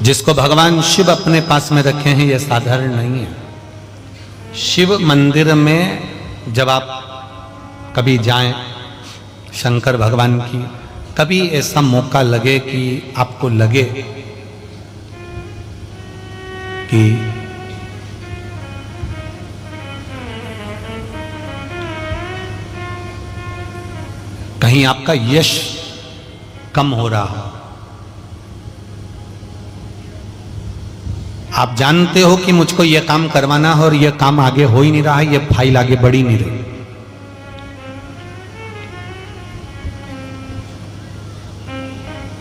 जिसको भगवान शिव अपने पास में रखे हैं, यह साधारण नहीं है। शिव मंदिर में जब आप कभी जाएं, शंकर भगवान की, कभी ऐसा मौका लगे कि आपको लगे कि कहीं आपका यश कम हो रहा हो, आप जानते हो कि मुझको यह काम करवाना है और यह काम आगे हो ही नहीं रहा है, यह फाइल आगे बढ़ ही नहीं रही,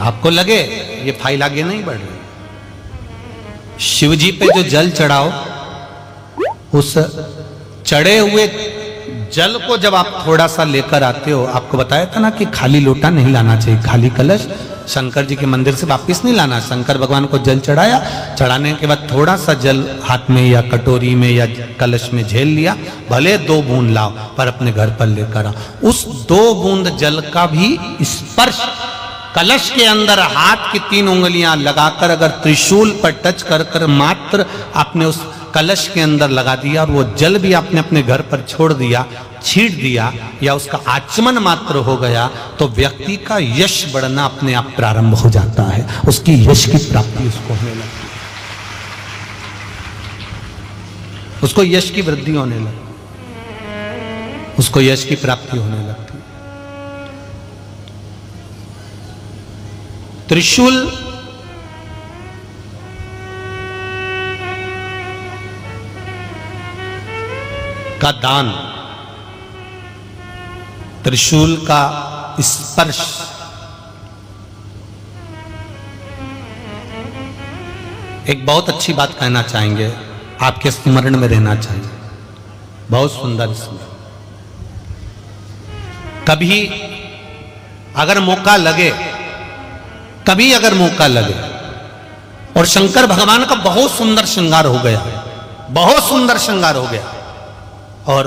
आपको लगे ये फाइल आगे नहीं बढ़ रही, शिव जी पे जो जल चढ़ाओ, उस चढ़े हुए जल को जब आप थोड़ा सा लेकर आते हो, आपको बताया था ना कि खाली लोटा नहीं लाना चाहिए, खाली कलश शंकर जी के मंदिर से वापस नहीं लाना। शंकर भगवान को जल चढ़ाया, चढ़ाने के बाद थोड़ा सा जल हाथ में या कटोरी में या कलश में झेल लिया, भले 2 बूंद लाओ पर अपने घर पर लेकर आओ। उस 2 बूंद जल का भी स्पर्श कलश के अंदर हाथ की 3 उंगलियां लगाकर अगर त्रिशूल पर टच कर कर मात्र आपने उस कलश के अंदर लगा दिया और वो जल भी आपने अपने घर पर छोड़ दिया, छींट दिया या उसका आचमन मात्र हो गया, तो व्यक्ति का यश बढ़ना अपने आप प्रारंभ हो जाता है, उसकी यश की प्राप्ति उसको होने लगती है, उसको यश की वृद्धि होने लगती, उसको यश की प्राप्ति होने लगती। त्रिशूल का दान, त्रिशूल का स्पर्श, एक बहुत अच्छी बात कहना चाहेंगे, आपके स्मरण में रहना चाहिए, बहुत सुंदर इसमें। कभी अगर मौका लगे, कभी अगर मौका लगे, और शंकर भगवान का बहुत सुंदर श्रृंगार हो गया, बहुत सुंदर श्रृंगार हो गया, और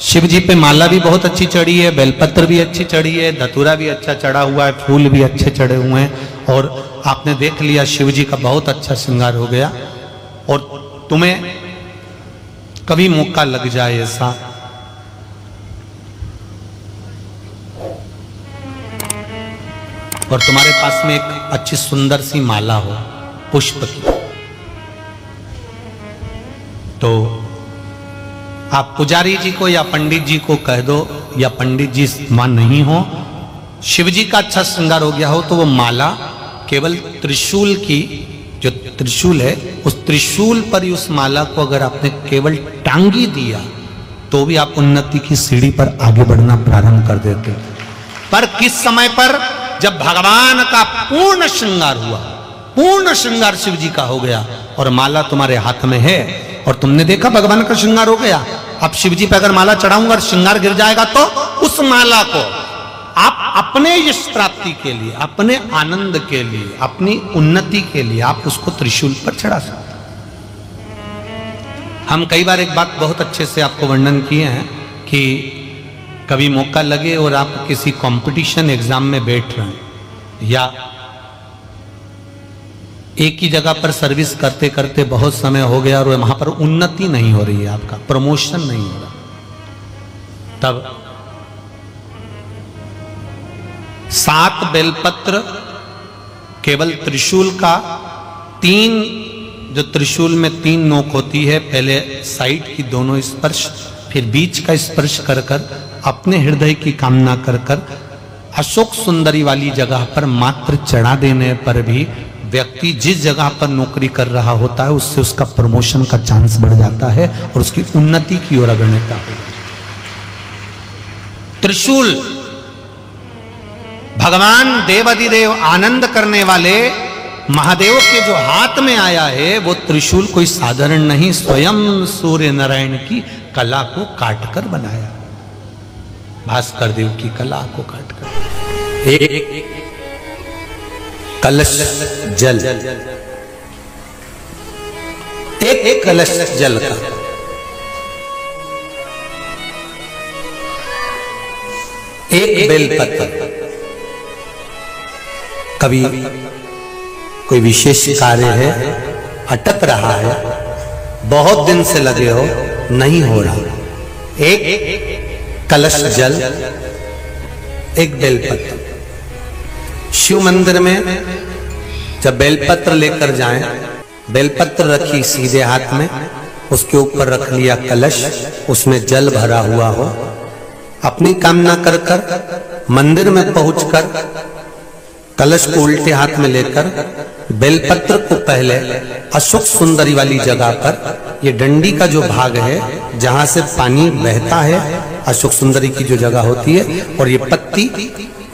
शिव जी पे माला भी बहुत अच्छी चढ़ी है, बेलपत्र भी अच्छी चढ़ी है, धतूरा भी अच्छा चढ़ा हुआ है, फूल भी अच्छे चढ़े हुए हैं, और आपने देख लिया शिव जी का बहुत अच्छा श्रृंगार हो गया, और तुम्हें कभी मौका लग जाए ऐसा, और तुम्हारे पास में एक अच्छी सुंदर सी माला हो पुष्प की, तो आप पुजारी जी को या पंडित जी को कह दो, या पंडित जी मान नहीं हो, शिव जी का अच्छा श्रृंगार हो गया हो, तो वो माला केवल त्रिशूल की, जो त्रिशूल है उस त्रिशूल पर ही उस माला को अगर आपने केवल टांगी दिया, तो भी आप उन्नति की सीढ़ी पर आगे बढ़ना प्रारंभ कर देते। पर किस समय पर? जब भगवान का पूर्ण श्रृंगार हुआ, पूर्ण श्रृंगार शिव जी का हो गया और माला तुम्हारे हाथ में है, और तुमने देखा भगवान का श्रृंगार हो गया, अब शिव जी पे अगर माला चढ़ाऊंगा और श्रृंगार गिर जाएगा, तो उस माला को आप अपने यश प्राप्ति के लिए, अपने आनंद के लिए, अपनी उन्नति के लिए आप उसको त्रिशूल पर चढ़ा सकते। हम कई बार एक बात बहुत अच्छे से आपको वर्णन किए हैं कि कभी मौका लगे और आप किसी कंपटीशन एग्जाम में बैठ रहे हैं, या एक ही जगह पर सर्विस करते करते बहुत समय हो गया और वहां पर उन्नति नहीं हो रही है, आपका प्रमोशन नहीं हो रहा, तब 7 बेलपत्र केवल त्रिशूल का, 3 जो त्रिशूल में 3 नोक होती है, पहले साइड की दोनों स्पर्श, फिर बीच का स्पर्श कर कर अपने हृदय की कामना कर कर अशोक सुंदरी वाली जगह पर मात्र चढ़ा देने पर भी व्यक्ति जिस जगह पर नौकरी कर रहा होता है उससे उसका प्रमोशन का चांस बढ़ जाता है और उसकी उन्नति की ओर अग्रसर हो। त्रिशूल भगवान देवाधिदेव आनंद करने वाले महादेव के जो हाथ में आया है, वो त्रिशूल कोई साधारण नहीं, स्वयं सूर्य नारायण की कला को काटकर बनाया, भास्कर देव की कला को काटकर। एक कलश जल, एक कलश जल का एक बेलपत्र, कभी कोई विशेष कार्य है, अटक रहा है, बहुत दिन से लगे हो, नहीं हो रहा, एक कलश जल, एक बेलपत्र। शिव मंदिर में जब बेलपत्र लेकर जाएं, बेलपत्र रखी सीधे हाथ में, उसके ऊपर रख लिया कलश, उसमें जल भरा हुआ हो, अपनी कामना कर कर मंदिर में पहुंचकर कलश को उल्टे हाथ में लेकर बेलपत्र को पहले अशोक सुंदरी वाली जगह पर, ये डंडी का जो भाग है जहां से पानी बहता है, अशोक सुंदरी की जो जगह होती है, और ये पत्ती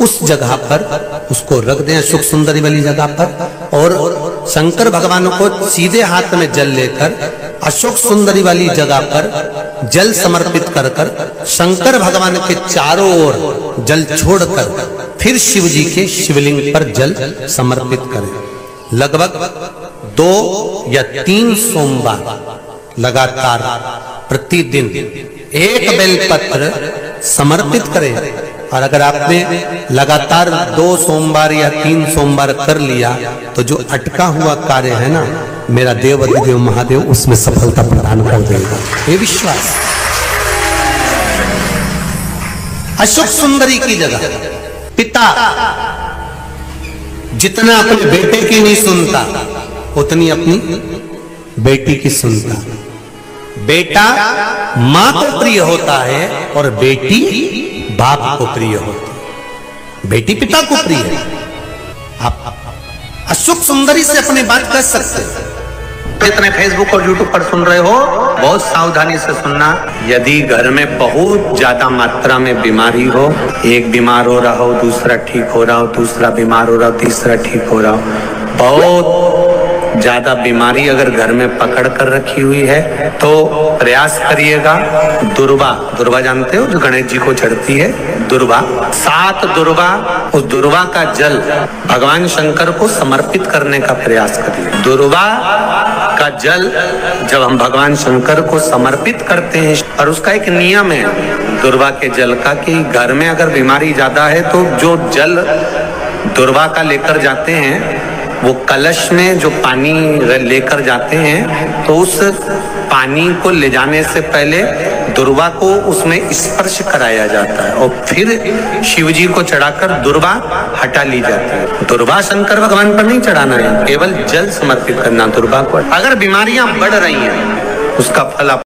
उस जगह पर उसको रख दें, अशोक सुंदरी वाली जगह पर, और शंकर भगवान को सीधे हाथ में जल लेकर अशोक सुंदरी वाली जगह पर जल समर्पित कर कर शंकर भगवान के चारों ओर जल छोड़कर फिर शिव जी के शिवलिंग पर जल समर्पित करें। लगभग 2 या 3 सोमवार लगातार प्रतिदिन एक बेलपत्र समर्पित करें। और अगर आपने लगातार 2 सोमवार या 3 सोमवार कर लिया तो जो अटका हुआ कार्य है ना, मेरा देव अधिदेव महादेव उसमें सफलता प्रदान कर देगा, ये विश्वास। अशोक सुंदरी की जगह पिता जितना अपने बेटे की नहीं सुनता, उतनी अपनी बेटी की सुनता। बेटा मां को प्रिय होता है और बेटी बाप को प्रिय होती है, बेटी पिता को प्रिय है। आप अशोक सुंदरी से अपनी बात कर सकते हैं। जितने फेसबुक और यूट्यूब पर सुन रहे हो, बहुत सावधानी से सुनना। यदि घर में बहुत ज्यादा मात्रा में बीमारी हो, एक बीमार हो रहा हो, दूसरा ठीक हो रहा हो, दूसरा बीमार हो रहा हो, तीसरा ठीक हो रहा हो, बहुत ज्यादा बीमारी अगर घर में पकड़ कर रखी हुई है तो प्रयास करिएगा। दुर्वा जानते हो, जो गणेश जी को चढ़ती है, दुर्वा, 7 दुर्वा, उस दुर्वा का जल भगवान शंकर को समर्पित करने का प्रयास करिए। दुर्वा का जल जब हम भगवान शंकर को समर्पित करते हैं, और उसका एक नियम है दुर्वा के जल का, कि घर में अगर बीमारी ज्यादा है तो जो जल दुर्वा का लेकर जाते हैं, वो कलश में जो पानी लेकर जाते हैं, तो उस पानी को ले जाने से पहले दुर्वा को उसमें स्पर्श कराया जाता है और फिर शिव जी को चढ़ाकर दुर्वा हटा ली जाती है। दुर्वा शंकर भगवान पर नहीं चढ़ाना है, केवल जल समर्पित करना दुर्वा को। अगर बीमारियां बढ़ रही हैं, उसका फल